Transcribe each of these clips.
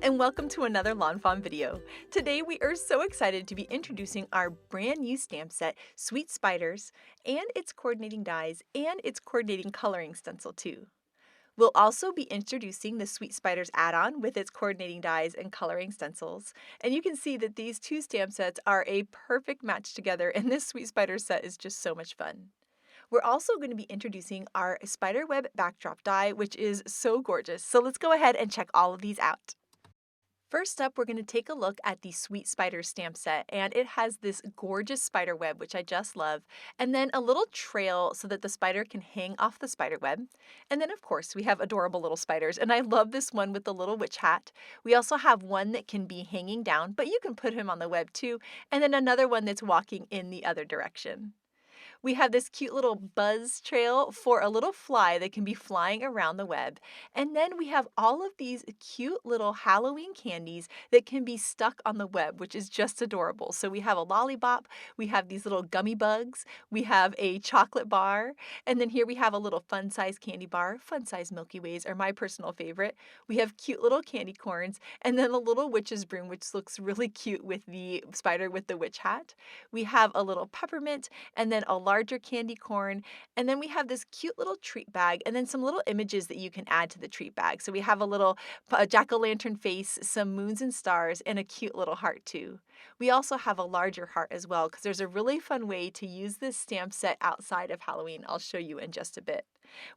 and welcome to another lawnfawn video. Today we are so excited to be introducing our brand new stamp set, Sweet Spiders, and its coordinating dies and its coordinating coloring stencil too. We'll also be introducing the Sweet Spiders add-on with its coordinating dies and coloring stencils. And you can see that these two stamp sets are a perfect match together, and this Sweet Spiders set is just so much fun. We're also going to be introducing our Spiderweb Backdrop die, which is so gorgeous. So let's go ahead and check all of these out. First up, we're going to take a look at the Sweet Spiders stamp set, and it has this gorgeous spider web, which I just love, and then a little trail so that the spider can hang off the spider web. And then, of course, we have adorable little spiders, and I love this one with the little witch hat. We also have one that can be hanging down, but you can put him on the web too, and then another one that's walking in the other direction. We have this cute little buzz trail for a little fly that can be flying around the web. And then we have all of these cute little Halloween candies that can be stuck on the web, which is just adorable. So we have a lollipop, we have these little gummy bugs, we have a chocolate bar, and then here we have a little fun-size candy bar. Fun-size Milky Ways are my personal favorite. We have cute little candy corns, and then a little witch's broom, which looks really cute with the spider with the witch hat. We have a little peppermint, and then a larger candy corn, and then we have this cute little treat bag, and then some little images that you can add to the treat bag. So we have a little jack-o'-lantern face, some moons and stars, and a cute little heart too. We also have a larger heart as well, because there's a really fun way to use this stamp set outside of Halloween. I'll show you in just a bit.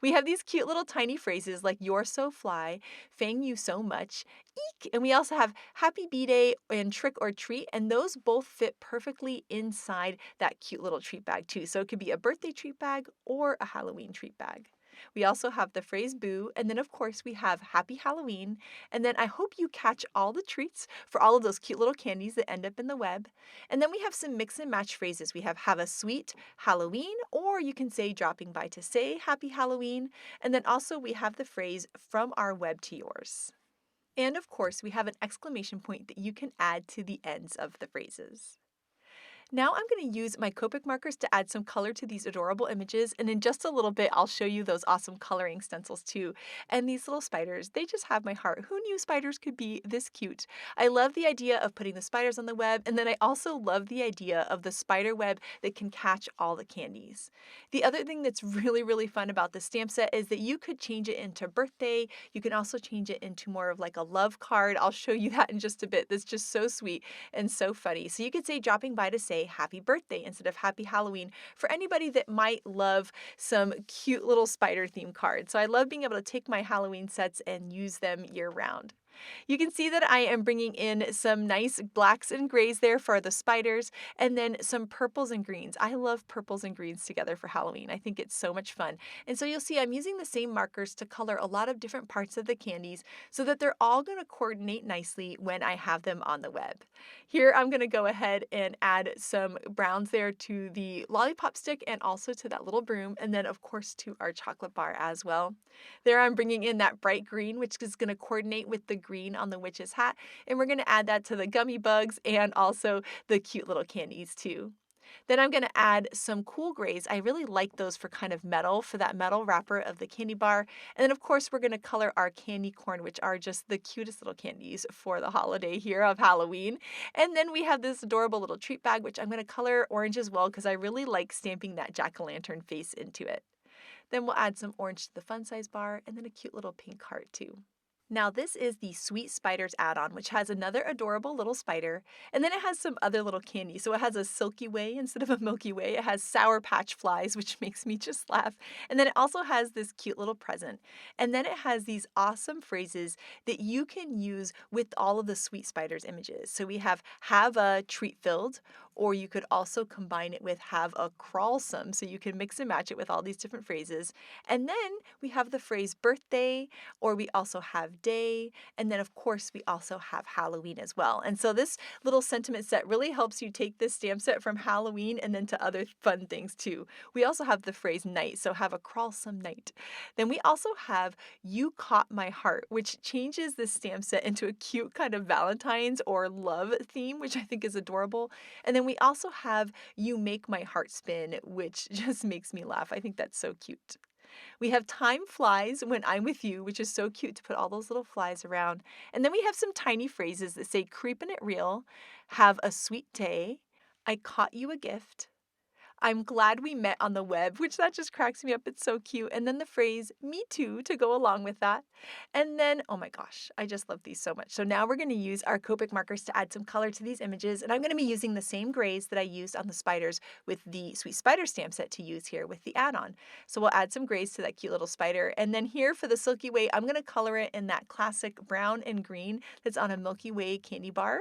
We have these cute little tiny phrases like "You're so fly," "Fang you so much," "Eek," and we also have "Happy B-Day" and "Trick or treat," and those both fit perfectly inside that cute little treat bag too. So it could be a birthday treat bag or a Halloween treat bag. We also have the phrase "boo," and then of course we have "Happy Halloween," and then I hope you catch all the treats for all of those cute little candies that end up in the web. And then we have some mix and match phrases. We have a sweet Halloween, or you can say "dropping by to say Happy Halloween," and then also we have the phrase "from our web to yours." And of course we have an exclamation point that you can add to the ends of the phrases. Now I'm going to use my Copic markers to add some color to these adorable images, and in just a little bit I'll show you those awesome coloring stencils too. And these little spiders, they just have my heart. Who knew spiders could be this cute? I love the idea of putting the spiders on the web, and then I also love the idea of the spider web that can catch all the candies. The other thing that's really fun about the stamp set is that you could change it into birthday. You can also change it into more of like a love card. I'll show you that in just a bit. That's just so sweet and so funny. So you could say "dropping by to say happy birthday" instead of "happy Halloween" for anybody that might love some cute little spider themed cards. So I love being able to take my Halloween sets and use them year round. You can see that I am bringing in some nice blacks and grays there for the spiders, and then some purples and greens. I love purples and greens together for Halloween. I think it's so much fun. And so you'll see I'm using the same markers to color a lot of different parts of the candies so that they're all going to coordinate nicely when I have them on the web. Here I'm going to go ahead and add some browns there to the lollipop stick and also to that little broom, and then of course to our chocolate bar as well. There I'm bringing in that bright green, which is going to coordinate with the green on the witch's hat, and we're going to add that to the gummy bugs and also the cute little candies too. Then I'm going to add some cool grays. I really like those for kind of metal, for that metal wrapper of the candy bar. And then of course we're going to color our candy corn, which are just the cutest little candies for the holiday here of Halloween. And then we have this adorable little treat bag, which I'm going to color orange as well because I really like stamping that jack-o'-lantern face into it. Then we'll add some orange to the fun size bar and then a cute little pink heart too. Now this is the Sweet Spiders add-on, which has another adorable little spider, and then it has some other little candy. So it has a Silky Way instead of a Milky Way. It has Sour Patch Flies, which makes me just laugh. And then it also has this cute little present. And then it has these awesome phrases that you can use with all of the Sweet Spiders images. So we have a treat filled, or you could also combine it with have a crawlsome. So you can mix and match it with all these different phrases. And then we have the phrase birthday, or we also have day, and then of course we also have Halloween as well. And so this little sentiment set really helps you take this stamp set from Halloween and then to other fun things too. We also have the phrase night, so have a crawlsome night. Then we also have "You Caught My Heart," which changes this stamp set into a cute kind of Valentine's or love theme, which I think is adorable. And then we also have "You Make My Heart Spin," which just makes me laugh. I think that's so cute. We have time flies when I'm with you, which is so cute to put all those little flies around. And then we have some tiny phrases that say creepin' it real, have a sweet day, I caught you a gift, I'm glad we met on the web, which that just cracks me up. It's so cute. And then the phrase, me too, to go along with that. And then, oh my gosh, I just love these so much. So now we're going to use our Copic markers to add some color to these images. And I'm going to be using the same grays that I used on the spiders with the Sweet Spider stamp set to use here with the add-on. So we'll add some grays to that cute little spider. And then here for the Silky Way, I'm going to color it in that classic brown and green that's on a Milky Way candy bar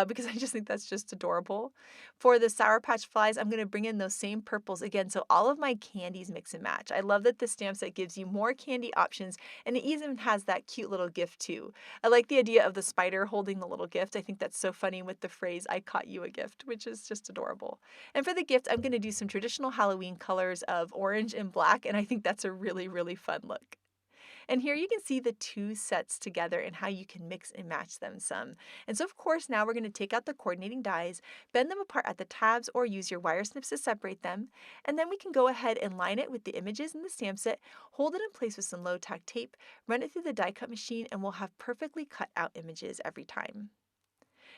because I just think that's just adorable. For the Sour Patch Flies, I'm going to bring in those same purples again, so all of my candies mix and match. I love that this stamp set gives you more candy options, and it even has that cute little gift too. I like the idea of the spider holding the little gift. I think that's so funny with the phrase, I caught you a gift, which is just adorable. And for the gift, I'm going to do some traditional Halloween colors of orange and black, and I think that's a really, really fun look. And here you can see the two sets together and how you can mix and match them some. And so of course now we're going to take out the coordinating dies, bend them apart at the tabs or use your wire snips to separate them. And then we can go ahead and line it with the images in the stamp set, hold it in place with some low tack tape, run it through the die cut machine, and we'll have perfectly cut out images every time.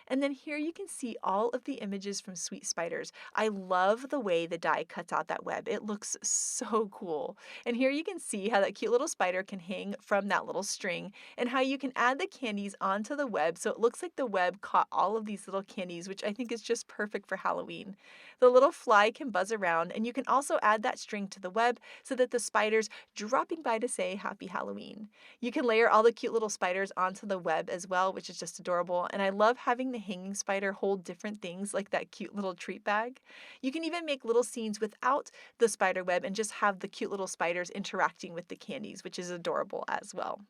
And then here you can see all of the images from Sweet Spiders. I love the way the die cuts out that web. It looks so cool. And here you can see how that cute little spider can hang from that little string and how you can add the candies onto the web so it looks like the web caught all of these little candies, which I think is just perfect for Halloween. The little fly can buzz around and you can also add that string to the web so that the spider's dropping by to say Happy Halloween. You can layer all the cute little spiders onto the web as well, which is just adorable. And I love having the hanging spider hold different things like that cute little treat bag. You can even make little scenes without the spider web and just have the cute little spiders interacting with the candies, which is adorable as well.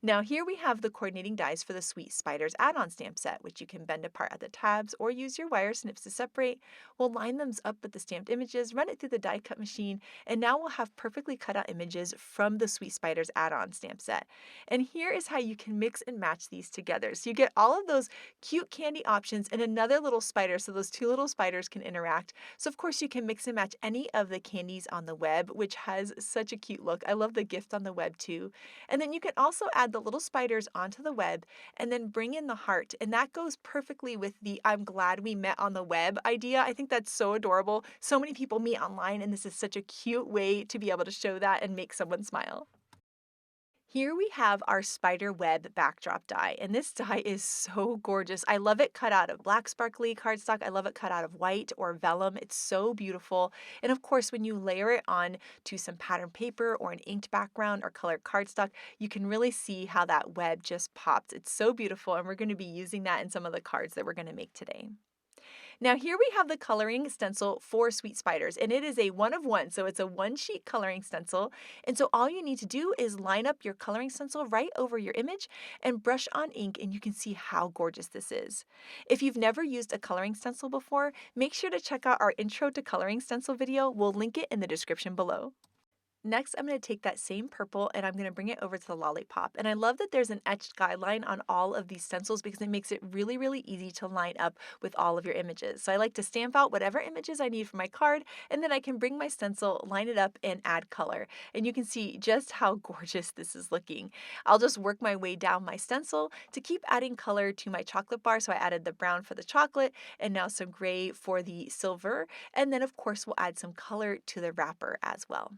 Now here we have the coordinating dies for the Sweet Spiders add-on stamp set, which you can bend apart at the tabs or use your wire snips to separate. We'll line them up with the stamped images, run it through the die cut machine, and now we'll have perfectly cut out images from the Sweet Spiders add-on stamp set. And here is how you can mix and match these together. So you get all of those cute candy options and another little spider so those two little spiders can interact. So of course you can mix and match any of the candies on the web, which has such a cute look. I love the gift on the web too. And then you can also add the little spiders onto the web and then bring in the heart. And that goes perfectly with the I'm glad we met on the web idea. I think that's so adorable. So many people meet online and this is such a cute way to be able to show that and make someone smile. Here we have our spider web backdrop die, and this die is so gorgeous. I love it cut out of black sparkly cardstock. I love it cut out of white or vellum. It's so beautiful. And of course, when you layer it on to some pattern paper or an inked background or colored cardstock, you can really see how that web just pops. It's so beautiful, and we're going to be using that in some of the cards that we're going to make today. Now here we have the coloring stencil for Sweet Spiders, and it is a 1 of 1, so it's a 1-sheet coloring stencil. And so all you need to do is line up your coloring stencil right over your image and brush on ink, and you can see how gorgeous this is. If you've never used a coloring stencil before, make sure to check out our Intro to Coloring Stencil video. We'll link it in the description below. Next, I'm going to take that same purple and I'm going to bring it over to the lollipop. And I love that there's an etched guideline on all of these stencils because it makes it really, really easy to line up with all of your images. So I like to stamp out whatever images I need for my card, and then I can bring my stencil, line it up, and add color. And you can see just how gorgeous this is looking. I'll just work my way down my stencil to keep adding color to my chocolate bar. So I added the brown for the chocolate and now some gray for the silver. And then of course we'll add some color to the wrapper as well.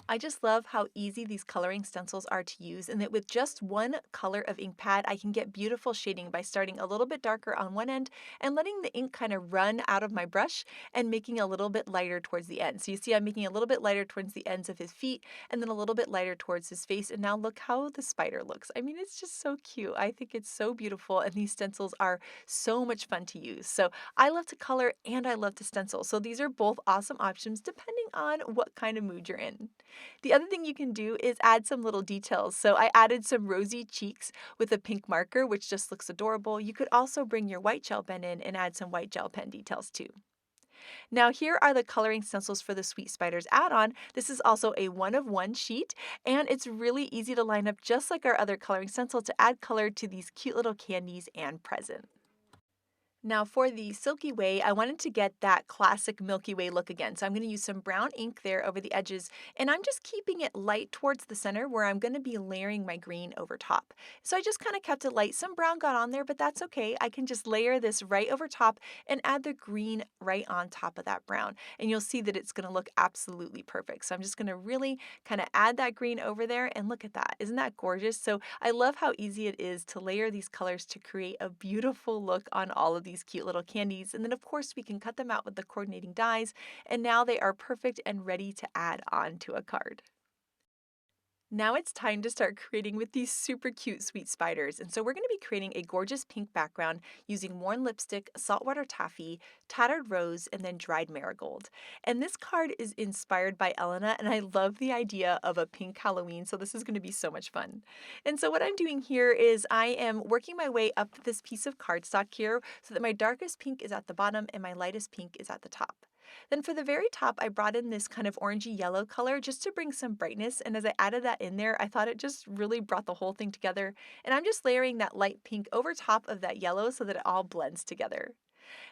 I just love how easy these coloring stencils are to use, and that with just one color of ink pad, I can get beautiful shading by starting a little bit darker on one end and letting the ink kind of run out of my brush and making a little bit lighter towards the end. So you see I'm making a little bit lighter towards the ends of his feet and then a little bit lighter towards his face. And now look how the spider looks. I mean, it's just so cute. I think it's so beautiful, and these stencils are so much fun to use. So I love to color and I love to stencil. So these are both awesome options depending on what kind of mood you're in. The other thing you can do is add some little details. So I added some rosy cheeks with a pink marker, which just looks adorable. You could also bring your white gel pen in and add some white gel pen details too. Now here are the coloring stencils for the Sweet Spiders add-on. This is also a 1 of 1 sheet, and it's really easy to line up just like our other coloring stencil to add color to these cute little candies and present. Now for the Silky Way, I wanted to get that classic Milky Way look again. So I'm going to use some brown ink there over the edges, and I'm just keeping it light towards the center where I'm going to be layering my green over top. So I just kind of kept it light. Some brown got on there, but that's okay. I can just layer this right over top and add the green right on top of that brown. And you'll see that it's going to look absolutely perfect. So I'm just going to really kind of add that green over there, and look at that. Isn't that gorgeous? So I love how easy it is to layer these colors to create a beautiful look on all of these cute little candies. And then of course we can cut them out with the coordinating dies, and now they are perfect and ready to add on to a card. Now it's time to start creating with these super cute sweet spiders. And so we're going to be creating a gorgeous pink background using worn lipstick, saltwater taffy, tattered rose, and then dried marigold. And this card is inspired by Elena, and I love the idea of a pink Halloween, so this is going to be so much fun. And so what I'm doing here is I am working my way up this piece of cardstock here so that my darkest pink is at the bottom and my lightest pink is at the top. Then for the very top, I brought in this kind of orangey yellow color just to bring some brightness, and as I added that in there, I thought it just really brought the whole thing together. And I'm just layering that light pink over top of that yellow so that it all blends together.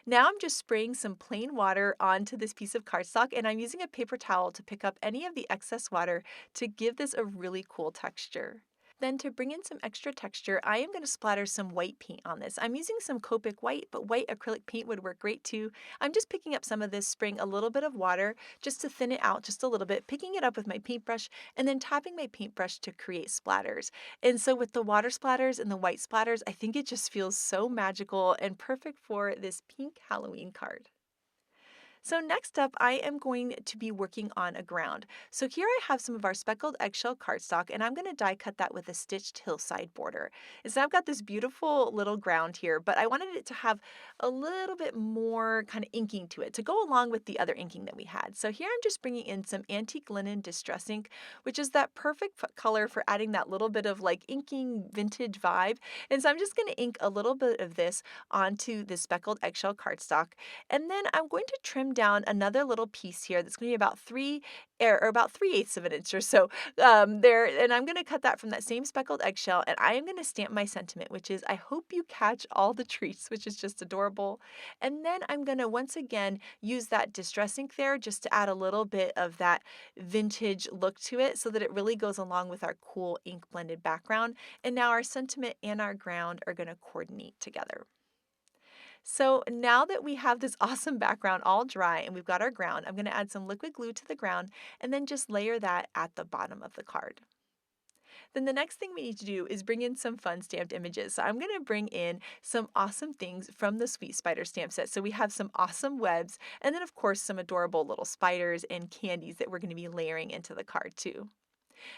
Now I'm just spraying some plain water onto this piece of cardstock, and I'm using a paper towel to pick up any of the excess water to give this a really cool texture. Then to bring in some extra texture, I am going to splatter some white paint on this. I'm using some Copic white, but white acrylic paint would work great too. I'm just picking up some of this, spraying a little bit of water just to thin it out just a little bit, picking it up with my paintbrush, and then tapping my paintbrush to create splatters. And so with the water splatters and the white splatters, I think it just feels so magical and perfect for this pink Halloween card. So next up, I am going to be working on a ground. So here I have some of our speckled eggshell cardstock, and I'm going to die cut that with a stitched hillside border. And so I've got this beautiful little ground here, but I wanted it to have a little bit more kind of inking to it to go along with the other inking that we had. So here I'm just bringing in some antique linen distress ink, which is that perfect color for adding that little bit of like inking vintage vibe. And so I'm just going to ink a little bit of this onto the speckled eggshell cardstock. And then I'm going to trim down another little piece here that's going to be about about 3/8 of an inch or so there. And I'm going to cut that from that same speckled eggshell. And I am going to stamp my sentiment, which is, I hope you catch all the treats, which is just adorable. And then I'm going to once again use that distress ink there just to add a little bit of that vintage look to it so that it really goes along with our cool ink blended background. And now our sentiment and our ground are going to coordinate together. So now that we have this awesome background all dry and we've got our ground, I'm going to add some liquid glue to the ground and then just layer that at the bottom of the card. Then the next thing we need to do is bring in some fun stamped images. So I'm going to bring in some awesome things from the Sweet Spider stamp set. So we have some awesome webs, and then of course some adorable little spiders and candies that we're going to be layering into the card too.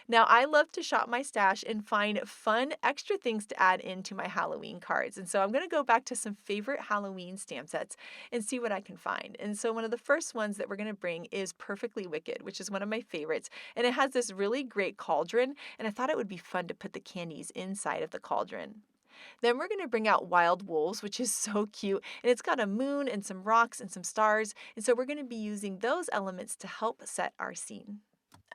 Now, I love to shop my stash and find fun extra things to add into my Halloween cards. And so I'm going to go back to some favorite Halloween stamp sets and see what I can find. And so one of the first ones that we're going to bring is Perfectly Wicked, which is one of my favorites. And it has this really great cauldron, and I thought it would be fun to put the candies inside of the cauldron. Then we're going to bring out Wild Wolves, which is so cute. And it's got a moon and some rocks and some stars. And so we're going to be using those elements to help set our scene.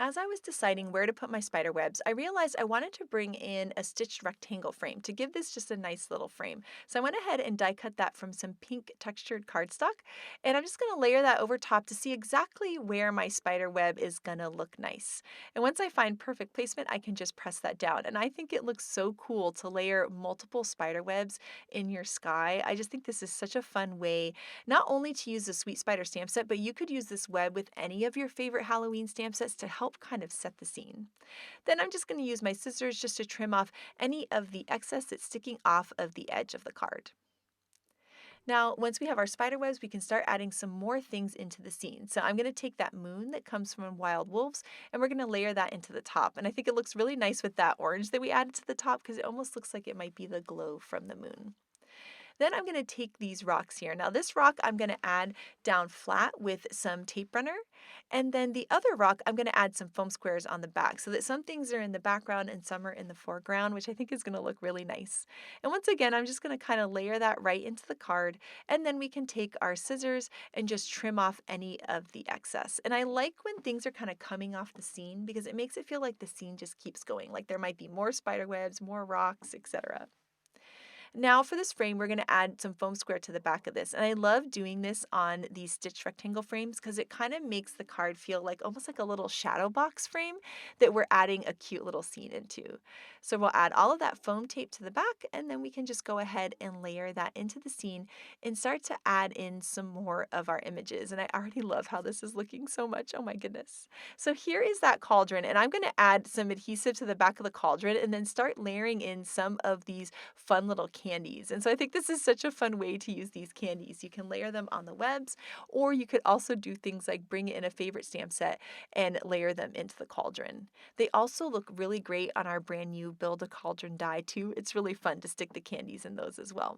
As I was deciding where to put my spider webs, I realized I wanted to bring in a stitched rectangle frame to give this just a nice little frame. So I went ahead and die cut that from some pink textured cardstock, and I'm just going to layer that over top to see exactly where my spider web is going to look nice. And once I find perfect placement, I can just press that down. And I think it looks so cool to layer multiple spider webs in your sky. I just think this is such a fun way not only to use the Sweet Spider stamp set, but you could use this web with any of your favorite Halloween stamp sets to help kind of set the scene. Then I'm just going to use my scissors just to trim off any of the excess that's sticking off of the edge of the card. Now, once we have our spider webs, we can start adding some more things into the scene. So I'm going to take that moon that comes from Wild Wolves, and we're going to layer that into the top. And I think it looks really nice with that orange that we added to the top because it almost looks like it might be the glow from the moon. Then I'm going to take these rocks here. Now this rock I'm going to add down flat with some tape runner. And then the other rock I'm going to add some foam squares on the back so that some things are in the background and some are in the foreground, which I think is going to look really nice. And once again, I'm just going to kind of layer that right into the card. And then we can take our scissors and just trim off any of the excess. And I like when things are kind of coming off the scene because it makes it feel like the scene just keeps going. Like there might be more spider webs, more rocks, etc. Now for this frame, we're going to add some foam square to the back of this. And I love doing this on these stitched rectangle frames because it kind of makes the card feel like almost like a little shadow box frame that we're adding a cute little scene into. So we'll add all of that foam tape to the back, and then we can just go ahead and layer that into the scene and start to add in some more of our images. And I already love how this is looking so much. Oh my goodness. So here is that cauldron, and I'm going to add some adhesive to the back of the cauldron and then start layering in some of these fun little candies. And so I think this is such a fun way to use these candies. You can layer them on the webs, or you could also do things like bring in a favorite stamp set and layer them into the cauldron. They also look really great on our brand new build-a-cauldron die too. It's really fun to stick the candies in those as well.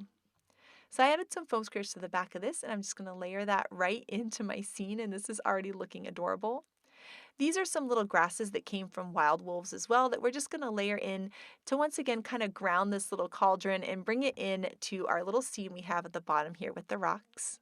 So I added some foam squares to the back of this, and I'm just going to layer that right into my scene, and this is already looking adorable. These are some little grasses that came from wild wolves as well that we're just going to layer in to once again kind of ground this little cauldron and bring it in to our little scene we have at the bottom here with the rocks.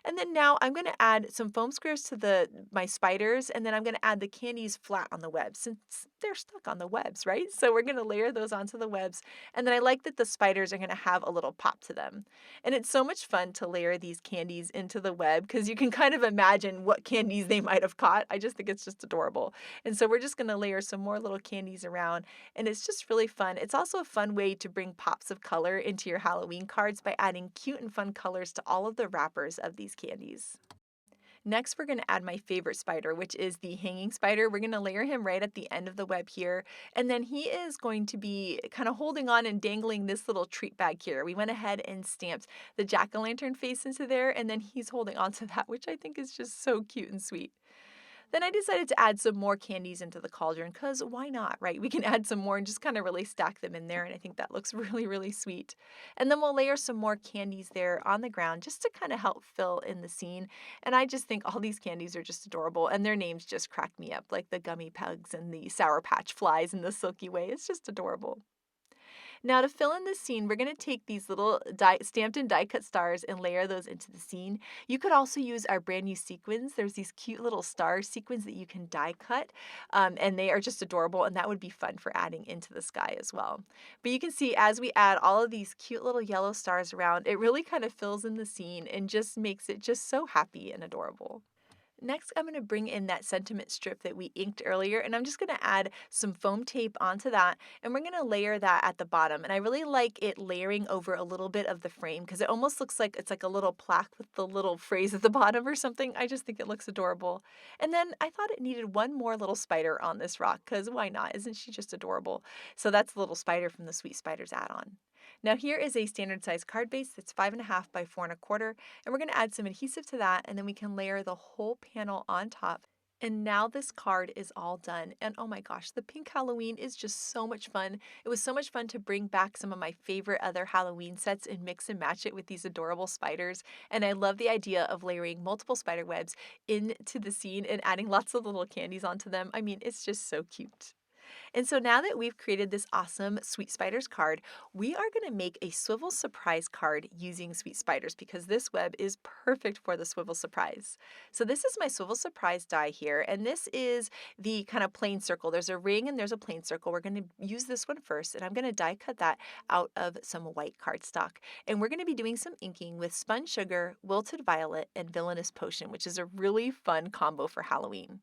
And then now I'm going to add some foam squares to my spiders, and then I'm going to add the candies flat on the webs since they're stuck on the webs, right? So we're going to layer those onto the webs, and then I like that the spiders are going to have a little pop to them. And it's so much fun to layer these candies into the web because you can kind of imagine what candies they might have caught. I just think it's just adorable. And so we're just going to layer some more little candies around, and it's just really fun. It's also a fun way to bring pops of color into your Halloween cards by adding cute and fun colors to all of the wrappers of these candies. Next, we're going to add my favorite spider, which is the hanging spider. We're going to layer him right at the end of the web here. And then he is going to be kind of holding on and dangling this little treat bag here. We went ahead and stamped the jack-o'-lantern face into there, and then he's holding on to that, which I think is just so cute and sweet. Then I decided to add some more candies into the cauldron because why not, right? We can add some more and just kind of really stack them in there, and I think that looks really, really sweet. And then we'll layer some more candies there on the ground just to kind of help fill in the scene. And I just think all these candies are just adorable, and their names just crack me up, like the Gummy Pugs and the Sour Patch Flies and the Silky Way. It's just adorable. Now to fill in the scene, we're going to take these little stamped and die cut stars and layer those into the scene. You could also use our brand new sequins. There's these cute little star sequins that you can die cut, and they are just adorable, and that would be fun for adding into the sky as well. But you can see as we add all of these cute little yellow stars around, it really kind of fills in the scene and just makes it just so happy and adorable. Next, I'm going to bring in that sentiment strip that we inked earlier, and I'm just going to add some foam tape onto that, and we're going to layer that at the bottom. And I really like it layering over a little bit of the frame because it almost looks like it's like a little plaque with the little phrase at the bottom or something. I just think it looks adorable. And then I thought it needed one more little spider on this rock because why not? Isn't she just adorable? So that's the little spider from the Sweet Spiders add-on. Now here is a standard size card base that's 5.5 by 4.25, and we're going to add some adhesive to that, and then we can layer the whole panel on top. And now this card is all done. And oh my gosh, the pink Halloween is just so much fun. It was so much fun to bring back some of my favorite other Halloween sets and mix and match it with these adorable spiders. And I love the idea of layering multiple spider webs into the scene and adding lots of little candies onto them. I mean, it's just so cute. And so now that we've created this awesome Sweet Spiders card, we are going to make a swivel surprise card using Sweet Spiders because this web is perfect for the swivel surprise. So this is my swivel surprise die here, and this is the kind of plain circle. There's a ring and there's a plain circle. We're going to use this one first, and I'm going to die cut that out of some white cardstock. And we're going to be doing some inking with spun sugar, wilted violet, and villainous potion, which is a really fun combo for Halloween.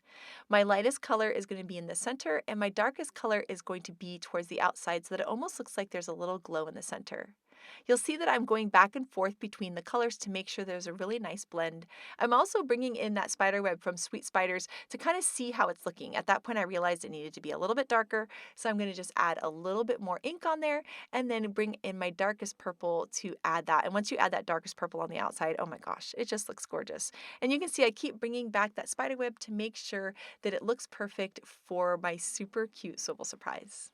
My lightest color is going to be in the center, and my darkest color is going to be towards the outside so that it almost looks like there's a little glow in the center. You'll see that I'm going back and forth between the colors to make sure there's a really nice blend. I'm also bringing in that spider web from Sweet Spiders to kind of see how it's looking. At that point, I realized it needed to be a little bit darker, so I'm going to just add a little bit more ink on there and then bring in my darkest purple to add that. And once you add that darkest purple on the outside, oh my gosh, it just looks gorgeous. And you can see I keep bringing back that spider web to make sure that it looks perfect for my super cute swivel surprise.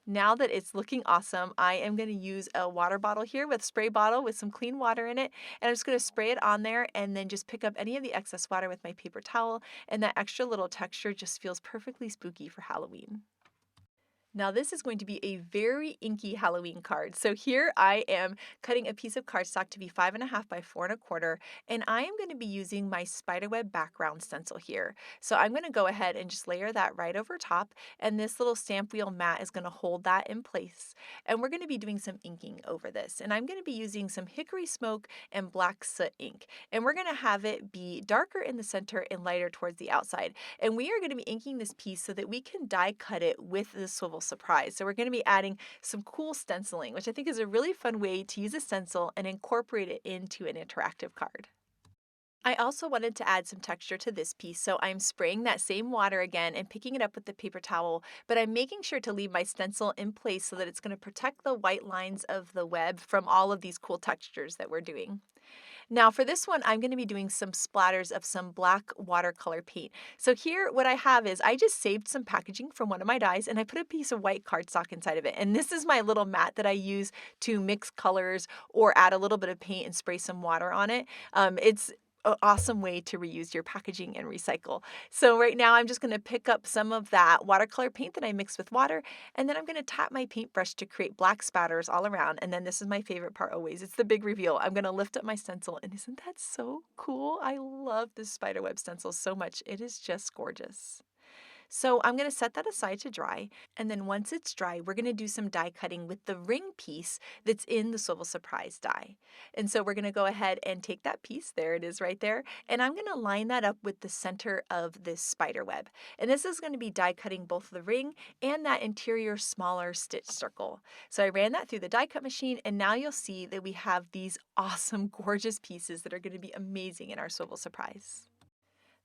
Now that it's looking awesome, I am going to use a water bottle here with spray bottle with some clean water in it, and I'm just going to spray it on there and then just pick up any of the excess water with my paper towel, and that extra little texture just feels perfectly spooky for Halloween. Now this is going to be a very inky Halloween card. So here I am cutting a piece of cardstock to be 5.5 by 4.25, and I am going to be using my spiderweb background stencil here. So I'm going to go ahead and just layer that right over top, and this little stamp wheel mat is going to hold that in place. And we're going to be doing some inking over this, and I'm going to be using some hickory smoke and black soot ink, and we're going to have it be darker in the center and lighter towards the outside. And we are going to be inking this piece so that we can die cut it with the swivel surprise. So we're going to be adding some cool stenciling, which I think is a really fun way to use a stencil and incorporate it into an interactive card. I also wanted to add some texture to this piece, so I'm spraying that same water again and picking it up with the paper towel, but I'm making sure to leave my stencil in place so that it's going to protect the white lines of the web from all of these cool textures that we're doing. Now for this one, I'm going to be doing some splatters of some black watercolor paint. So here what I have is I just saved some packaging from one of my dies and I put a piece of white cardstock inside of it. And this is my little mat that I use to mix colors or add a little bit of paint and spray some water on it. It's an awesome way to reuse your packaging and recycle. So right now I'm just going to pick up some of that watercolor paint that I mixed with water, and then I'm going to tap my paintbrush to create black spatters all around. And then this is my favorite part always. It's the big reveal. I'm going to lift up my stencil, and isn't that so cool? I love this spiderweb stencil so much. It is just gorgeous. So I'm going to set that aside to dry, and then once it's dry, we're going to do some die cutting with the ring piece that's in the swivel surprise die. And so we're going to go ahead and take that piece, there it is right there, and I'm going to line that up with the center of this spider web. And this is going to be die cutting both the ring and that interior smaller stitch circle. So I ran that through the die cut machine, and now you'll see that we have these awesome, gorgeous pieces that are going to be amazing in our swivel surprise.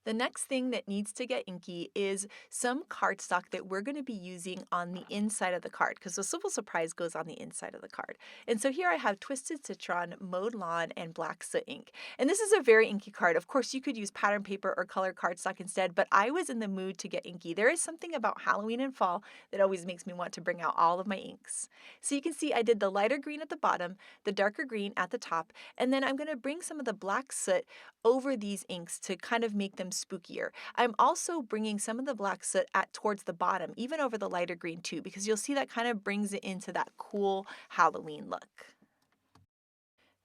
The next thing that needs to get inky is some cardstock that we're going to be using on the inside of the card, because the Swivel Surprise goes on the inside of the card. And so here I have Twisted Citron, Mowed Lawn, and Black Soot ink. And this is a very inky card. Of course, you could use pattern paper or colored cardstock instead, but I was in the mood to get inky. There is something about Halloween and fall that always makes me want to bring out all of my inks. So you can see I did the lighter green at the bottom, the darker green at the top, and then I'm going to bring some of the black soot over these inks to kind of make them spookier. I'm also bringing some of the black soot towards the bottom, even over the lighter green too, because you'll see that kind of brings it into that cool Halloween look.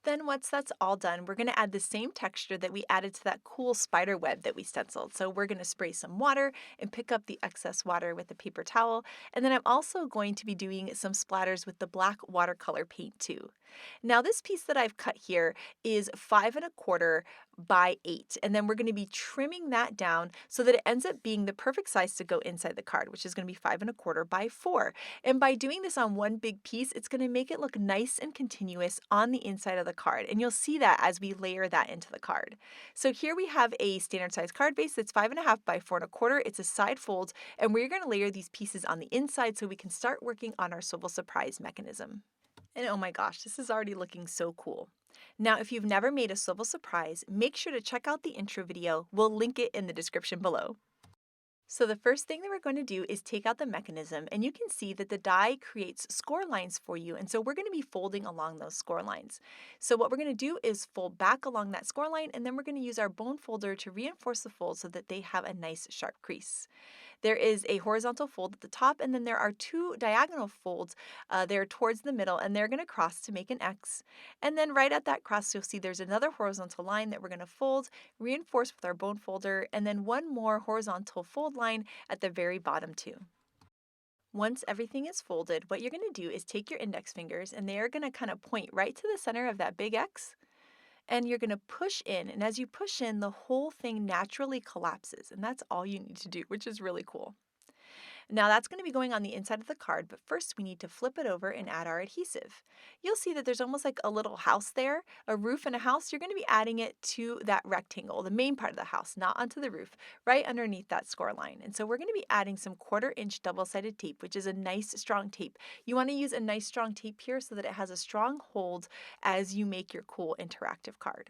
Then once that's all done, we're going to add the same texture that we added to that cool spider web that we stenciled. So we're going to spray some water and pick up the excess water with a paper towel. And then I'm also going to be doing some splatters with the black watercolor paint too. Now this piece that I've cut here is 5.25 by 8, and then we're going to be trimming that down so that it ends up being the perfect size to go inside the card, which is going to be 5.25 by 4. And by doing this on one big piece, it's going to make it look nice and continuous on the inside of the card, and you'll see that as we layer that into the card. So here we have a standard size card base that's 5.5 by 4.25. It's a side fold, and we're going to layer these pieces on the inside so we can start working on our swivel surprise mechanism. And oh my gosh, this is already looking so cool. Now, if you've never made a swivel surprise, make sure to check out the intro video. We'll link it in the description below. So the first thing that we're going to do is take out the mechanism, and you can see that the die creates score lines for you, and so we're going to be folding along those score lines. So what we're going to do is fold back along that score line, and then we're going to use our bone folder to reinforce the fold so that they have a nice sharp crease. There is a horizontal fold at the top, and then there are two diagonal folds there towards the middle, and they're going to cross to make an X. And then right at that cross, you'll see there's another horizontal line that we're going to fold, reinforce with our bone folder, and then one more horizontal fold line at the very bottom too. Once everything is folded, what you're going to do is take your index fingers, and they are going to kind of point right to the center of that big X, and you're going to push in, and as you push in, the whole thing naturally collapses, and that's all you need to do, which is really cool. Now that's going to be going on the inside of the card, but first we need to flip it over and add our adhesive. You'll see that there's almost like a little house there, a roof and a house. You're going to be adding it to that rectangle, the main part of the house, not onto the roof, right underneath that score line. And so we're going to be adding some 1/4-inch double-sided tape, which is a nice strong tape. You want to use a nice strong tape here so that it has a strong hold as you make your cool interactive card.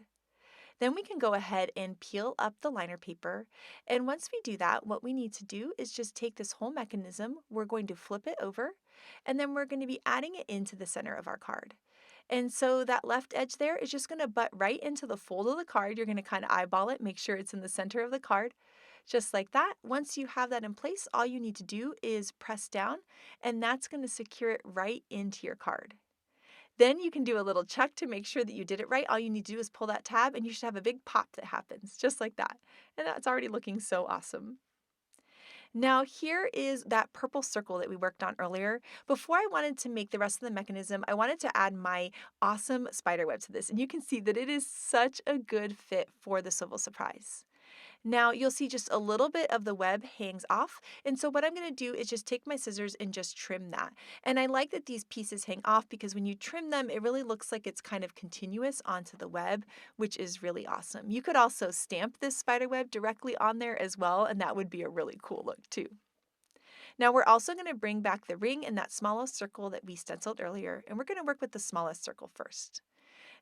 Then we can go ahead and peel up the liner paper. And once we do that, what we need to do is just take this whole mechanism, we're going to flip it over, and then we're going to be adding it into the center of our card. And so that left edge there is just going to butt right into the fold of the card. You're going to kind of eyeball it, make sure it's in the center of the card. Just like that. Once you have that in place, all you need to do is press down, and that's going to secure it right into your card. Then you can do a little check to make sure that you did it right. All you need to do is pull that tab, and you should have a big pop that happens, just like that. And that's already looking so awesome. Now here is that purple circle that we worked on earlier. Before I wanted to make the rest of the mechanism, I wanted to add my awesome spider web to this. And you can see that it is such a good fit for the swivel surprise. Now you'll see just a little bit of the web hangs off. And so what I'm going to do is just take my scissors and just trim that. And I like that these pieces hang off because when you trim them, it really looks like it's kind of continuous onto the web, which is really awesome. You could also stamp this spider web directly on there as well, and that would be a really cool look too. Now we're also going to bring back the ring in that smallest circle that we stenciled earlier, and we're going to work with the smallest circle first.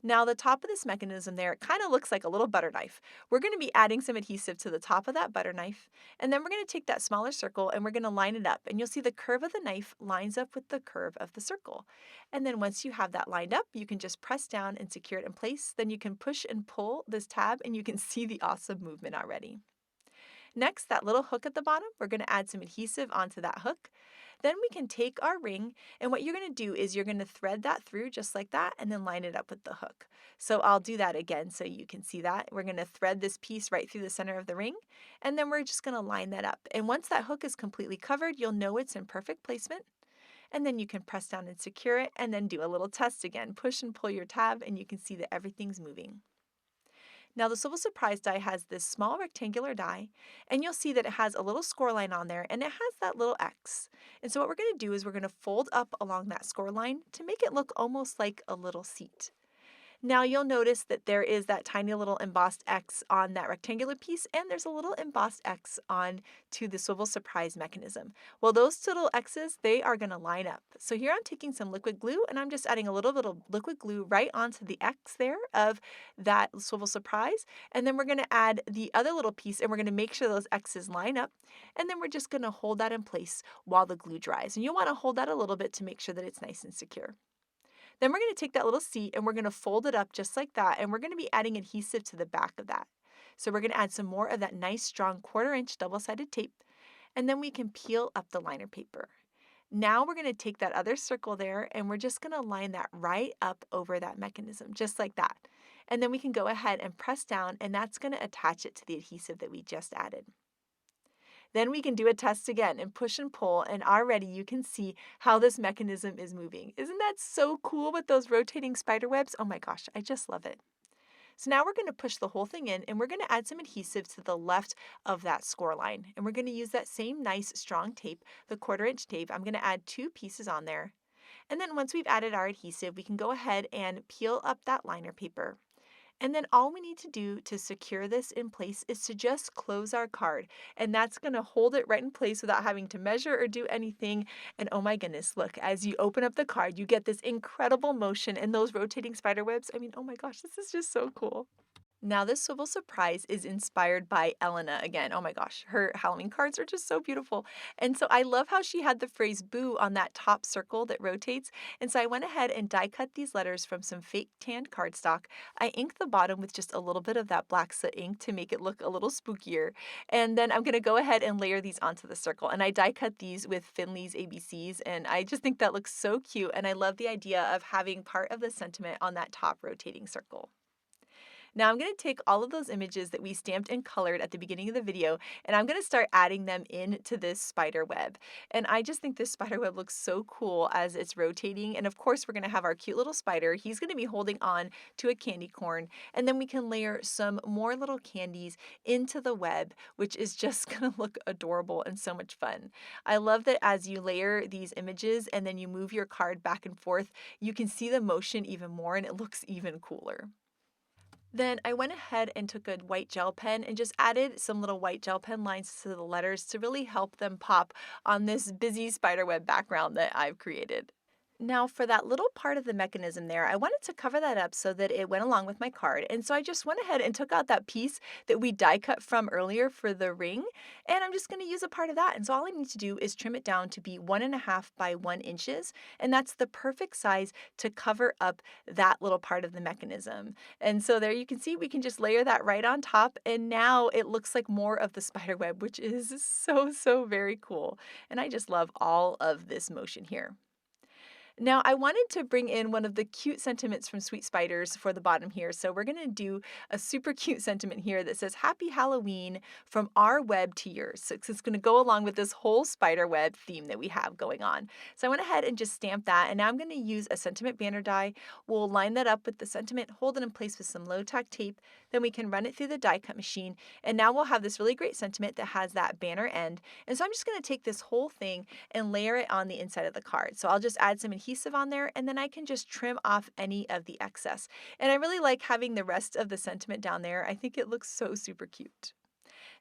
Now the top of this mechanism there, it kind of looks like a little butter knife. We're going to be adding some adhesive to the top of that butter knife, and then we're going to take that smaller circle and we're going to line it up, and you'll see the curve of the knife lines up with the curve of the circle. And then once you have that lined up, you can just press down and secure it in place. Then you can push and pull this tab and you can see the awesome movement already. Next, that little hook at the bottom, we're going to add some adhesive onto that hook. Then we can take our ring, and what you're going to do is you're going to thread that through just like that and then line it up with the hook. So I'll do that again so you can see that. We're going to thread this piece right through the center of the ring, and then we're just going to line that up. And once that hook is completely covered, you'll know it's in perfect placement. And then you can press down and secure it and then do a little test again. Push and pull your tab, and you can see that everything's moving. Now the Swivel Surprise die has this small rectangular die, and you'll see that it has a little score line on there, and it has that little X. And so what we're going to do is we're going to fold up along that score line to make it look almost like a little seat. Now you'll notice that there is that tiny little embossed X on that rectangular piece, and there's a little embossed X on to the Swivel Surprise mechanism. Well, those little X's, they are going to line up. So here I'm taking some liquid glue, and I'm just adding a little bit of liquid glue right onto the X there of that Swivel Surprise. And then we're going to add the other little piece, and we're going to make sure those X's line up. And then we're just going to hold that in place while the glue dries. And you'll want to hold that a little bit to make sure that it's nice and secure. Then we're going to take that little seat and we're going to fold it up just like that, and we're going to be adding adhesive to the back of that. So we're going to add some more of that nice strong 1/4 inch double-sided tape, and then we can peel up the liner paper. Now we're going to take that other circle there and we're just going to line that right up over that mechanism, just like that. And then we can go ahead and press down, and that's going to attach it to the adhesive that we just added. Then we can do a test again and push and pull, and already you can see how this mechanism is moving. Isn't that so cool with those rotating spider webs? Oh my gosh, I just love it. So now we're going to push the whole thing in, and we're going to add some adhesive to the left of that score line. And we're going to use that same nice strong tape, the 1/4 inch tape. I'm going to add 2 pieces on there. And then once we've added our adhesive, we can go ahead and peel up that liner paper. And then all we need to do to secure this in place is to just close our card. And that's going to hold it right in place without having to measure or do anything. And oh my goodness, look, as you open up the card, you get this incredible motion and those rotating spider webs. I mean, oh my gosh, this is just so cool. Now, this Swivel Surprise is inspired by Elena again. Oh my gosh, her Halloween cards are just so beautiful. And so I love how she had the phrase boo on that top circle that rotates. And so I went ahead and die cut these letters from some fake tanned cardstock. I inked the bottom with just a little bit of that black soot ink to make it look a little spookier. And then I'm going to go ahead and layer these onto the circle. And I die cut these with Finley's ABCs. And I just think that looks so cute. And I love the idea of having part of the sentiment on that top rotating circle. Now I'm going to take all of those images that we stamped and colored at the beginning of the video, and I'm going to start adding them into this spider web. And I just think this spider web looks so cool as it's rotating. And of course, we're going to have our cute little spider. He's going to be holding on to a candy corn, and then we can layer some more little candies into the web, which is just going to look adorable and so much fun. I love that as you layer these images and then you move your card back and forth, you can see the motion even more, and it looks even cooler. Then I went ahead and took a white gel pen and just added some little white gel pen lines to the letters to really help them pop on this busy spiderweb background that I've created. Now for that little part of the mechanism there, I wanted to cover that up so that it went along with my card. And so I just went ahead and took out that piece that we die cut from earlier for the ring. And I'm just going to use a part of that. And so all I need to do is trim it down to be 1.5 by 1 inches. And that's the perfect size to cover up that little part of the mechanism. And so there you can see we can just layer that right on top. And now it looks like more of the spider web, which is so, so very cool. And I just love all of this motion here. Now, I wanted to bring in one of the cute sentiments from Sweet Spiders for the bottom here. So we're going to do a super cute sentiment here that says, Happy Halloween from our web to yours. So it's going to go along with this whole spider web theme that we have going on. So I went ahead and just stamped that. And now I'm going to use a sentiment banner die. We'll line that up with the sentiment, hold it in place with some low tack tape. Then we can run it through the die cut machine. And now we'll have this really great sentiment that has that banner end. And so I'm just going to take this whole thing and layer it on the inside of the card. So I'll just add some adhesive on there, and then I can just trim off any of the excess. And I really like having the rest of the sentiment down there. I think it looks so super cute.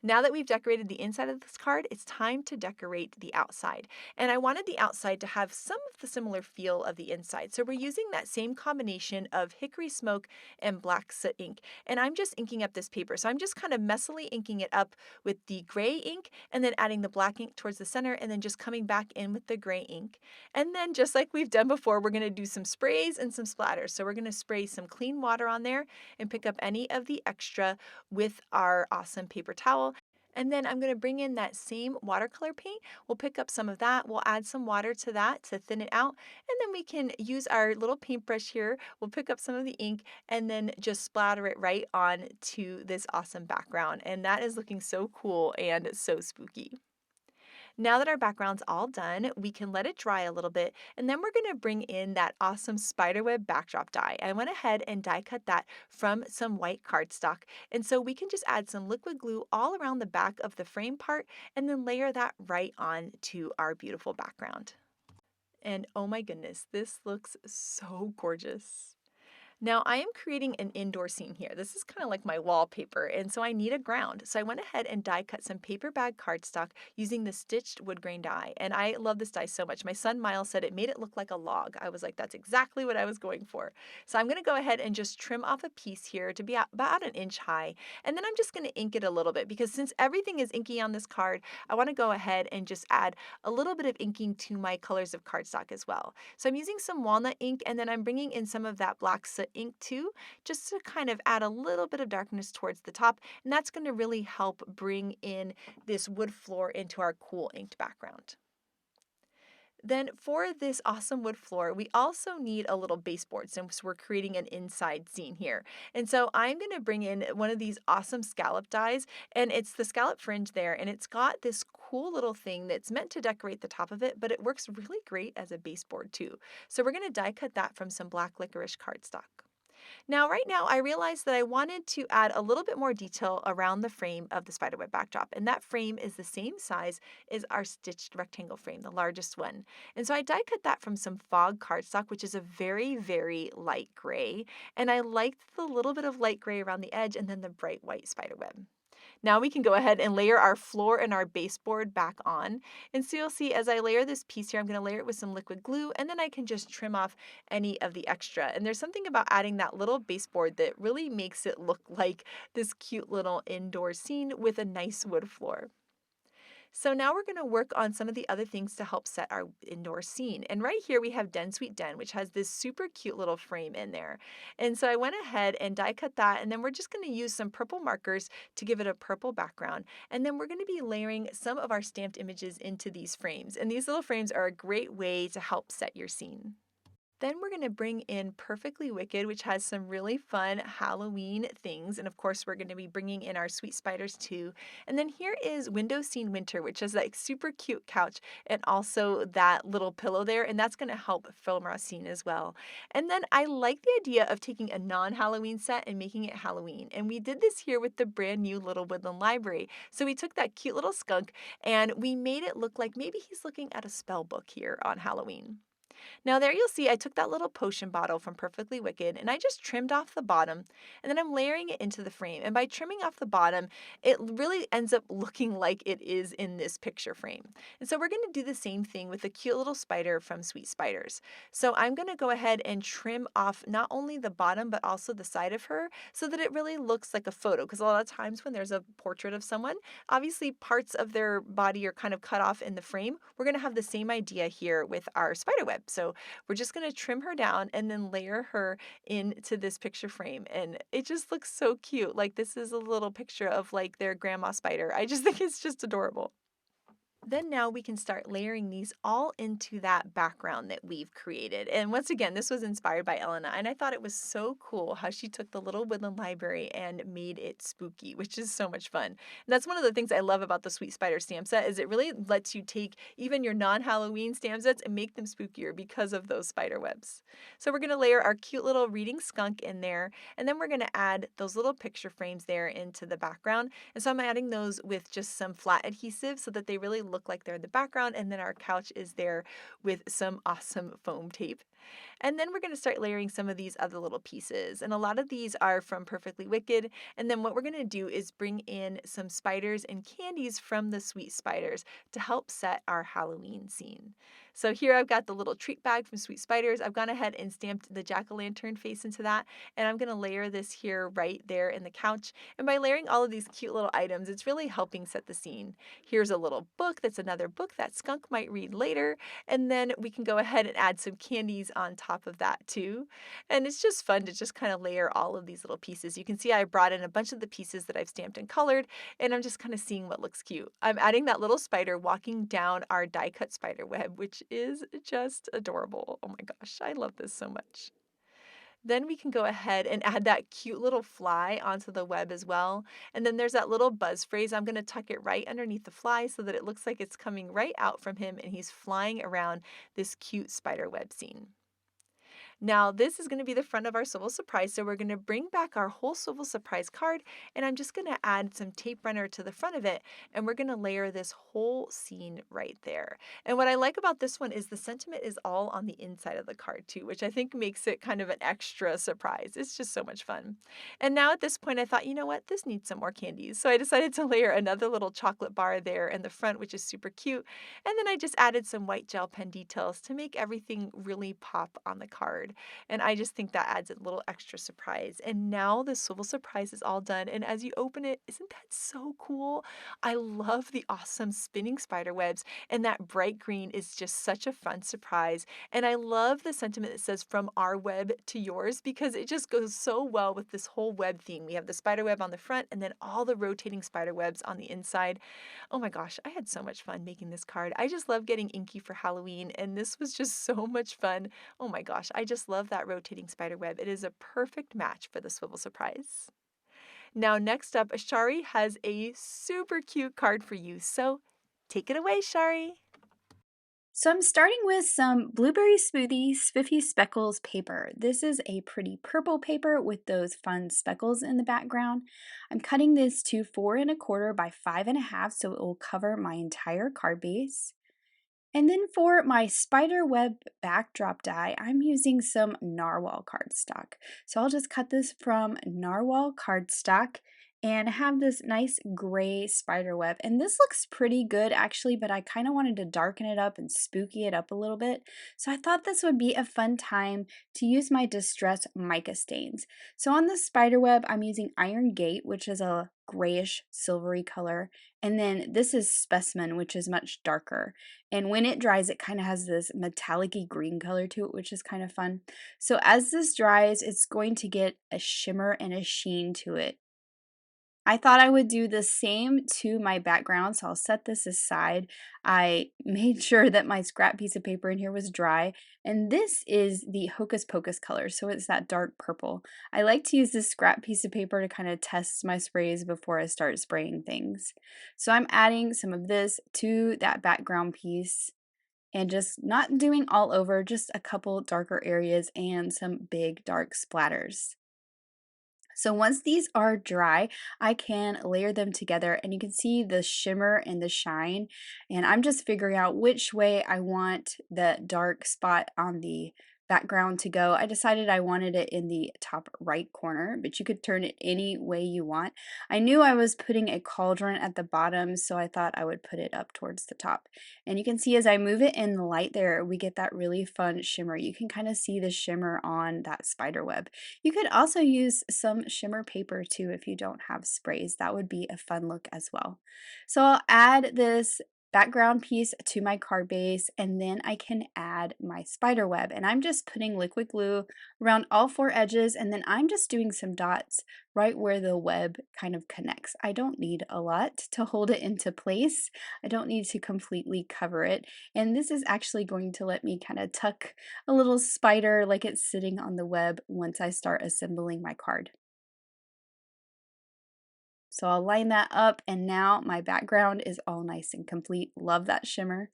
Now that we've decorated the inside of this card, it's time to decorate the outside. And I wanted the outside to have some of the similar feel of the inside. So we're using that same combination of hickory smoke and black soot ink. And I'm just inking up this paper. So I'm just kind of messily inking it up with the gray ink and then adding the black ink towards the center and then just coming back in with the gray ink. And then just like we've done before, we're going to do some sprays and some splatters. So we're going to spray some clean water on there and pick up any of the extra with our awesome paper towel. And then I'm going to bring in that same watercolor paint. We'll pick up some of that. We'll add some water to that to thin it out. And then we can use our little paintbrush here. We'll pick up some of the ink and then just splatter it right on to this awesome background. And that is looking so cool and so spooky. Now that our background's all done, we can let it dry a little bit, and then we're going to bring in that awesome spiderweb backdrop die. I went ahead and die cut that from some white cardstock, and so we can just add some liquid glue all around the back of the frame part and then layer that right on to our beautiful background. And oh my goodness, this looks so gorgeous. Now I am creating an indoor scene here. This is kind of like my wallpaper, and so I need a ground. So I went ahead and die cut some paper bag cardstock using the stitched wood grain die, and I love this die so much. My son Miles said it made it look like a log. I was like, that's exactly what I was going for. So I'm going to go ahead and just trim off a piece here to be about 1 inch high, and then I'm just going to ink it a little bit because since everything is inky on this card, I want to go ahead and just add a little bit of inking to my colors of cardstock as well. So I'm using some walnut ink, and then I'm bringing in some of that black soot ink too, just to kind of add a little bit of darkness towards the top, and that's going to really help bring in this wood floor into our cool inked background. Then for this awesome wood floor, we also need a little baseboard since we're creating an inside scene here. And so I'm going to bring in one of these awesome scallop dies, and it's the scallop fringe there, and it's got this cool little thing that's meant to decorate the top of it, but it works really great as a baseboard too. So we're going to die cut that from some black licorice cardstock. Now, right now, I realized that I wanted to add a little bit more detail around the frame of the spiderweb backdrop, and that frame is the same size as our stitched rectangle frame, the largest one. And so I die cut that from some fog cardstock, which is a very, very light gray, and I liked the little bit of light gray around the edge and then the bright white spiderweb. Now we can go ahead and layer our floor and our baseboard back on. And so you'll see as I layer this piece here, I'm going to layer it with some liquid glue, and then I can just trim off any of the extra. And there's something about adding that little baseboard that really makes it look like this cute little indoor scene with a nice wood floor. So now we're going to work on some of the other things to help set our indoor scene. And right here we have Den Sweet Den, which has this super cute little frame in there. And so I went ahead and die cut that, and then we're just going to use some purple markers to give it a purple background. And then we're going to be layering some of our stamped images into these frames. And these little frames are a great way to help set your scene. Then we're going to bring in Perfectly Wicked, which has some really fun Halloween things. And of course, we're going to be bringing in our Sweet Spiders too. And then here is Window Scene Winter, which is like super cute couch and also that little pillow there. And that's going to help film our scene as well. And then I like the idea of taking a non-Halloween set and making it Halloween. And we did this here with the brand new little woodland library. So we took that cute little skunk and we made it look like maybe he's looking at a spell book here on Halloween. Now there you'll see I took that little potion bottle from Perfectly Wicked and I just trimmed off the bottom and then I'm layering it into the frame. And by trimming off the bottom, it really ends up looking like it is in this picture frame. And so we're going to do the same thing with the cute little spider from Sweet Spiders. So I'm going to go ahead and trim off not only the bottom but also the side of her so that it really looks like a photo, because a lot of times when there's a portrait of someone, obviously parts of their body are kind of cut off in the frame. We're going to have the same idea here with our spider web. So we're just going to trim her down and then layer her into this picture frame. And it just looks so cute. Like this is a little picture of like their grandma spider. I just think it's just adorable. Then now we can start layering these all into that background that we've created. And once again, this was inspired by Elena, and I thought it was so cool how she took the little woodland library and made it spooky, which is so much fun. And that's one of the things I love about the Sweet Spider stamp set is it really lets you take even your non-Halloween stamp sets and make them spookier because of those spider webs. So we're going to layer our cute little reading skunk in there, and then we're going to add those little picture frames there into the background. And so I'm adding those with just some flat adhesive so that they really look like they're in the background, and then our couch is there with some awesome foam tape. And then we're going to start layering some of these other little pieces. And a lot of these are from Perfectly Wicked. And then what we're going to do is bring in some spiders and candies from the Sweet Spiders to help set our Halloween scene. So here I've got the little treat bag from Sweet Spiders. I've gone ahead and stamped the jack-o'-lantern face into that. And I'm going to layer this here right there in the couch. And by layering all of these cute little items, it's really helping set the scene. Here's a little book that's another book that Skunk might read later. And then we can go ahead and add some candies on top of that too. And it's just fun to just kind of layer all of these little pieces. You can see I brought in a bunch of the pieces that I've stamped and colored, and I'm just kind of seeing what looks cute. I'm adding that little spider walking down our die cut spider web, which is just adorable. Oh my gosh, I love this so much. Then we can go ahead and add that cute little fly onto the web as well. And then there's that little buzz phrase. I'm going to tuck it right underneath the fly so that it looks like it's coming right out from him and he's flying around this cute spider web scene. Now this is going to be the front of our swivel surprise, so we're going to bring back our whole swivel surprise card, and I'm just going to add some tape runner to the front of it, and we're going to layer this whole scene right there. And what I like about this one is the sentiment is all on the inside of the card too, which I think makes it kind of an extra surprise. It's just so much fun. And now at this point I thought, you know what, this needs some more candies. So I decided to layer another little chocolate bar there in the front, which is super cute. And then I just added some white gel pen details to make everything really pop on the card. And I just think that adds a little extra surprise. And now the swivel surprise is all done. And as you open it, isn't that so cool? I love the awesome spinning spider webs. And that bright green is just such a fun surprise. And I love the sentiment that says from our web to yours because it just goes so well with this whole web theme. We have the spider web on the front and then all the rotating spider webs on the inside. Oh my gosh, I had so much fun making this card. I just love getting inky for Halloween. And this was just so much fun. Oh my gosh, I just love that rotating spider web. It is a perfect match for the swivel surprise. Now next up, Shari has a super cute card for you, so take it away, Shari. So I'm starting with some blueberry smoothie spiffy speckles paper. This is a pretty purple paper with those fun speckles in the background. I'm cutting this to 4¼ by 5½ so it will cover my entire card base. And then for my spider web backdrop die, I'm using some narwhal cardstock. So I'll just cut this from narwhal cardstock and have this nice gray spider web. And this looks pretty good actually, but I kind of wanted to darken it up and spooky it up a little bit. So I thought this would be a fun time to use my distress mica stains. So on the spider web, I'm using Iron Gate, which is a grayish silvery color. And then this is Specimen, which is much darker. And when it dries, it kind of has this metallic-y green color to it, which is kind of fun. So as this dries, it's going to get a shimmer and a sheen to it. I thought I would do the same to my background, so I'll set this aside. I made sure that my scrap piece of paper in here was dry, and this is the Hocus Pocus color, so it's that dark purple. I like to use this scrap piece of paper to kind of test my sprays before I start spraying things. So I'm adding some of this to that background piece and just not doing all over, just a couple darker areas and some big dark splatters. So once these are dry, I can layer them together and you can see the shimmer and the shine. And I'm just figuring out which way I want the dark spot on the background to go. I decided I wanted it in the top right corner, but you could turn it any way you want. I knew I was putting a cauldron at the bottom, so I thought I would put it up towards the top. And you can see as I move it in the light there, we get that really fun shimmer. You can kind of see the shimmer on that spider web. You could also use some shimmer paper too if you don't have sprays. That would be a fun look as well. So I'll add this background piece to my card base and then I can add my spider web. And I'm just putting liquid glue around all four edges and then I'm just doing some dots right where the web kind of connects. I don't need a lot to hold it into place. I don't need to completely cover it. And this is actually going to let me kind of tuck a little spider like it's sitting on the web once I start assembling my card. So I'll line that up and now my background is all nice and complete. Love that shimmer.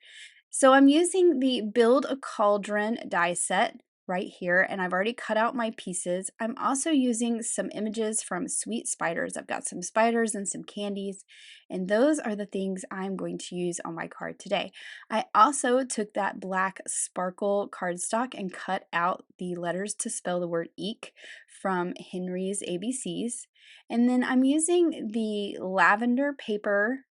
So I'm using the Build a Cauldron die set right here, and I've already cut out my pieces. I'm also using some images from Sweet Spiders. I've got some spiders and some candies, and those are the things I'm going to use on my card today. I also took that black sparkle cardstock and cut out the letters to spell the word eek from Henry's ABCs. And then I'm using the lavender paper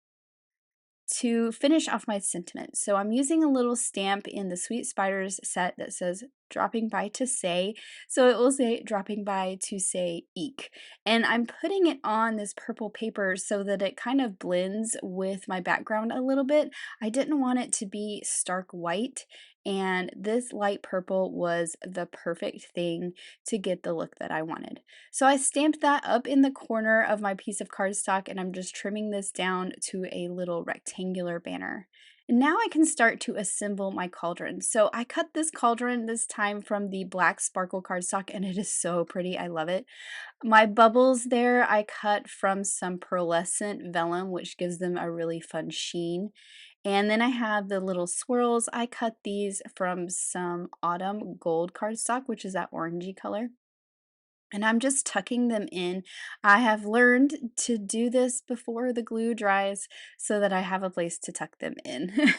to finish off my sentiment. So I'm using a little stamp in the Sweet Spiders set that says dropping by to say. So it will say dropping by to say eek. And I'm putting it on this purple paper so that it kind of blends with my background a little bit. I didn't want it to be stark white. And this light purple was the perfect thing to get the look that I wanted. So I stamped that up in the corner of my piece of cardstock and I'm just trimming this down to a little rectangular banner. And now I can start to assemble my cauldron. So I cut this cauldron this time from the black sparkle cardstock and it is so pretty. I love it. My bubbles there I cut from some pearlescent vellum, which gives them a really fun sheen. And then I have the little swirls. I cut these from some autumn gold cardstock, which is that orangey color. And I'm just tucking them in. I have learned to do this before the glue dries so that I have a place to tuck them in.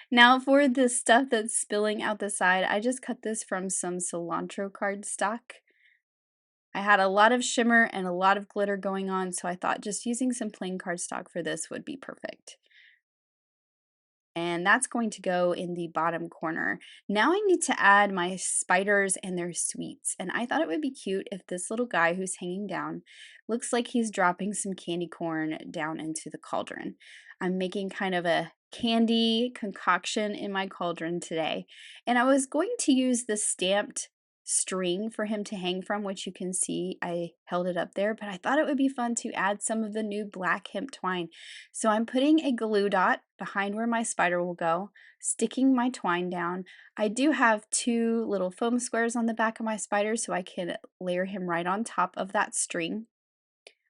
Now for the stuff that's spilling out the side, I just cut this from some cilantro cardstock. I had a lot of shimmer and a lot of glitter going on, so I thought just using some plain cardstock for this would be perfect. And that's going to go in the bottom corner. Now I need to add my spiders and their sweets. And I thought it would be cute if this little guy who's hanging down looks like he's dropping some candy corn down into the cauldron. I'm making kind of a candy concoction in my cauldron today. And I was going to use the stamped string for him to hang from, which you can see I held it up there, but I thought it would be fun to add some of the new black hemp twine. So I'm putting a glue dot behind where my spider will go, sticking my twine down. I do have two little foam squares on the back of my spider so I can layer him right on top of that string.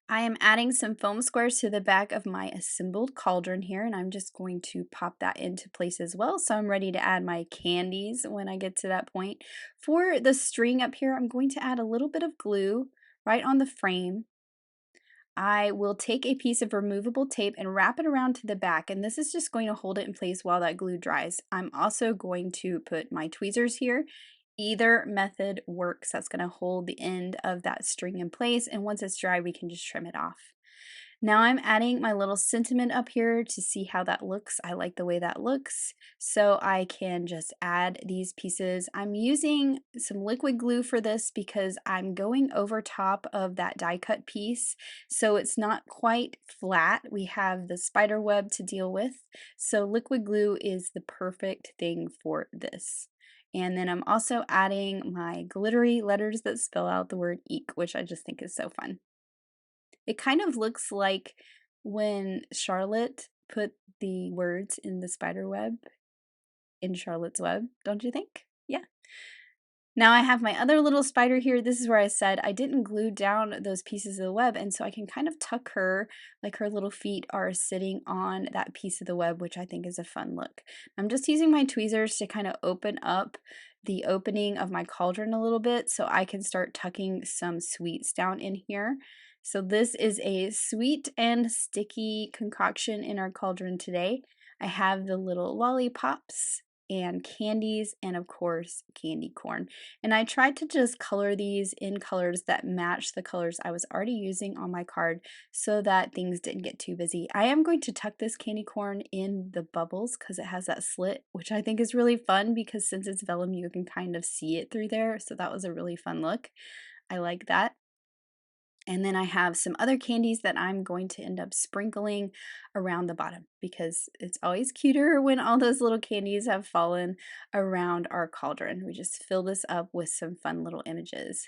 I am adding some foam squares to the back of my assembled cauldron here, and I'm just going to pop that into place as well. So I'm ready to add my candies when I get to that point. For the string up here, I'm going to add a little bit of glue right on the frame. I will take a piece of removable tape and wrap it around to the back, and this is just going to hold it in place while that glue dries. I'm also going to put my tweezers here. Either method works. That's going to hold the end of that string in place, and once it's dry, we can just trim it off. Now I'm adding my little sentiment up here to see how that looks. I like the way that looks, so I can just add these pieces. I'm using some liquid glue for this because I'm going over top of that die cut piece, so it's not quite flat. We have the spider web to deal with, so liquid glue is the perfect thing for this. And then I'm also adding my glittery letters that spell out the word eek, which I just think is so fun. It kind of looks like when Charlotte put the words in the spider web in Charlotte's Web, don't you think? Yeah. Now I have my other little spider here. This is where I said I didn't glue down those pieces of the web, and so I can kind of tuck her like her little feet are sitting on that piece of the web, which I think is a fun look. I'm just using my tweezers to kind of open up the opening of my cauldron a little bit so I can start tucking some sweets down in here. So this is a sweet and sticky concoction in our cauldron today. I have the little lollipops and candies and of course candy corn. And I tried to just color these in colors that match the colors I was already using on my card so that things didn't get too busy. I am going to tuck this candy corn in the bubbles because it has that slit, which I think is really fun because since it's vellum, you can kind of see it through there. So that was a really fun look. I like that. And then I have some other candies that I'm going to end up sprinkling around the bottom because it's always cuter when all those little candies have fallen around our cauldron. We just fill this up with some fun little images.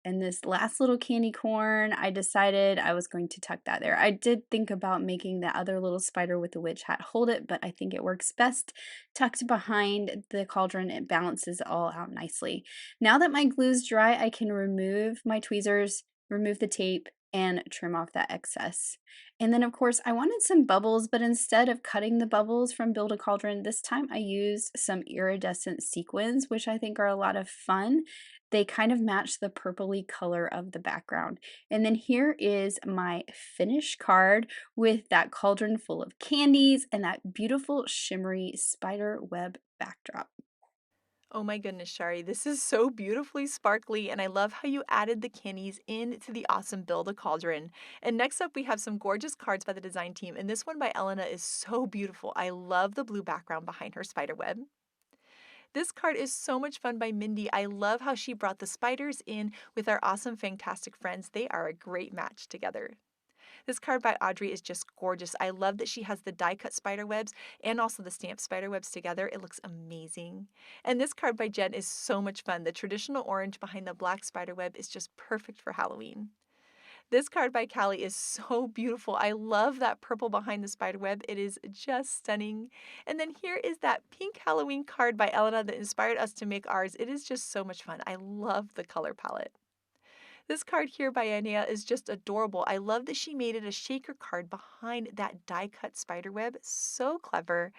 And this last little candy corn, I decided I was going to tuck that there. I did think about making the other little spider with the witch hat hold it, but I think it works best tucked behind the cauldron. It balances it all out nicely. Now that my glue's dry, I can remove my tweezers, remove the tape, and trim off that excess. And then of course I wanted some bubbles, but instead of cutting the bubbles from Build-A-Cauldron, this time I used some iridescent sequins, which I think are a lot of fun. They kind of match the purpley color of the background. And then here is my finished card with that cauldron full of candies and that beautiful shimmery spider web backdrop. Oh my goodness, Shari, this is so beautifully sparkly, and I love how you added the candies into the awesome Build-A-Cauldron. And next up, we have some gorgeous cards by the design team, and this one by Elena is so beautiful. I love the blue background behind her spider web. This card is so much fun by Mindy. I love how she brought the spiders in with our awesome fantastic friends. They are a great match together. This card by Audrey is just gorgeous. I love that she has the die cut spider webs and also the stamped spider webs together. It looks amazing. And this card by Jen is so much fun. The traditional orange behind the black spider web is just perfect for Halloween. This card by Callie is so beautiful. I love that purple behind the spider web. It is just stunning. And then here is that pink Halloween card by Elena that inspired us to make ours. It is just so much fun. I love the color palette. This card here by Anea is just adorable. I love that she made it a shaker card behind that die-cut spider web. So clever.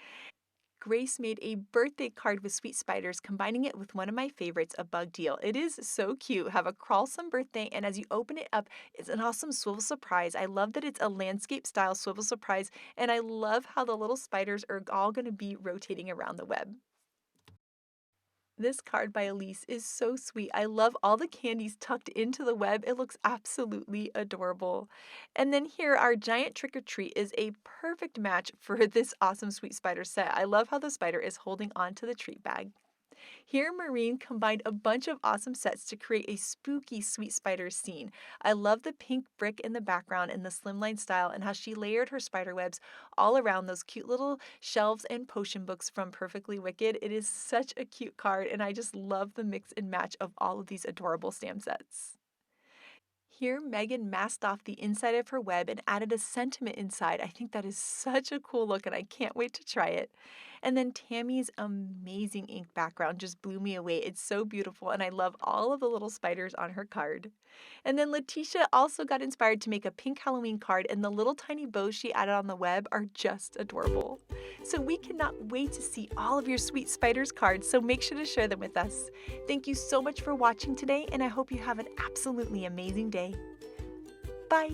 Grace made a birthday card with sweet spiders, combining it with one of my favorites, a bug deal. It is so cute. Have a crawlsome birthday, and as you open it up, it's an awesome swivel surprise. I love that it's a landscape style swivel surprise, and I love how the little spiders are all going to be rotating around the web. This card by Elise is so sweet. I love all the candies tucked into the web. It looks absolutely adorable. And then here, our giant trick or treat is a perfect match for this awesome sweet spider set. I love how the spider is holding on to the treat bag. Here, Maureen combined a bunch of awesome sets to create a spooky Sweet Spiders scene. I love the pink brick in the background and the slimline style and how she layered her spider webs all around those cute little shelves and potion books from Perfectly Wicked. It is such a cute card, and I just love the mix and match of all of these adorable stamp sets. Here, Megan masked off the inside of her web and added a sentiment inside. I think that is such a cool look, and I can't wait to try it. And then Tammy's amazing ink background just blew me away. It's so beautiful, and I love all of the little spiders on her card. And then Letitia also got inspired to make a pink Halloween card, and the little tiny bows she added on the web are just adorable. So we cannot wait to see all of your Sweet Spiders cards, so make sure to share them with us. Thank you so much for watching today, and I hope you have an absolutely amazing day. Bye!